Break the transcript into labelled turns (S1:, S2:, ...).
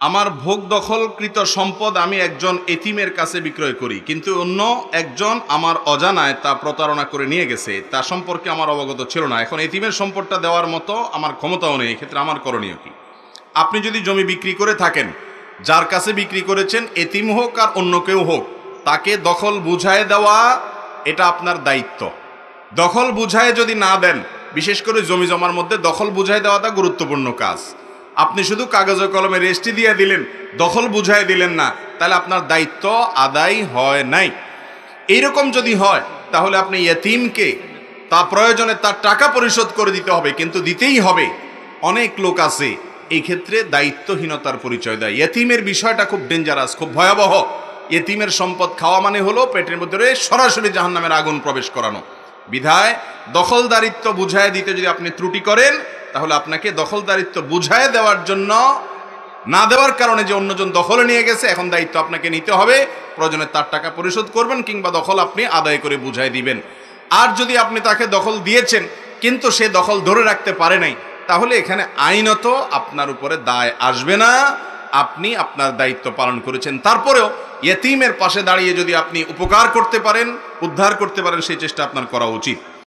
S1: আমার ভোগ দখলকৃত সম্পদ আমি একজন এতিমের কাছে বিক্রয় করি, কিন্তু অন্য একজন আমার অজানায় তা প্রতারণা করে নিয়ে গেছে, তা সম্পর্কে আমার অবগত ছিল না। এখন এতিমের সম্পদটা দেওয়ার মতো আমার ক্ষমতাও নেই, এক্ষেত্রে আমার করণীয় কি? আপনি যদি জমি বিক্রি করে থাকেন, যার কাছে বিক্রি করেছেন, এতিম হোক আর অন্য কেউ হোক, তাকে দখল বুঝায় দেওয়া এটা আপনার দায়িত্ব। দখল বুঝায় যদি না দেন, বিশেষ করে জমি জমার মধ্যে দখল বুঝায় দেওয়াটা গুরুত্বপূর্ণ কাজ। আপনি শুধু কাগজে কলমে রেজিস্ট্রি দিয়ে দিলেন, দখল বুঝায় দিলেন না, তাহলে আপনার দায়িত্ব আদায় হয় নাই। এইরকম যদি হয় তাহলে আপনি ইয়েতিমকে তা প্রয়োজনে তার টাকা পরিশোধ করে দিতে হবে, কিন্তু দিতেই হবে। অনেক লোক আছে এই ক্ষেত্রে দায়িত্বহীনতার পরিচয় দেয়। ইয়েতিমের বিষয়টা খুব ডেঞ্জারাস, খুব ভয়াবহ। ইয়েতিমের সম্পদ খাওয়া মানে হলো পেটের মধ্যে সরাসরি জাহান্নামের আগুন প্রবেশ করানো। বিধায় দখলদারিত্ব বুঝায় দিতে যদি আপনি ত্রুটি করেন, তাহলে আপনাকে দখলদারিত্ব বুঝায় দেওয়ার জন্য না দেওয়ার কারণে যে অন্যজন দখলে নিয়ে গেছে, এখন দায়িত্ব আপনাকে নিতে হবে। প্রয়োজনে তার টাকা পরিশোধ করবেন, কিংবা দখল আপনি আদায় করে বুঝাই দিবেন। আর যদি আপনি তাকে দখল দিয়েছেন কিন্তু সে দখল ধরে রাখতে পারে নাই, তাহলে এখানে আইনত আপনার উপরে দায় আসবে না। আপনি আপনার দায়িত্ব পালন করেছেন, তারপরেও ইয়েতিমের পাশে দাঁড়িয়ে যদি আপনি উপকার করতে পারেন, উদ্ধার করতে পারেন, সেই চেষ্টা আপনার করা উচিত।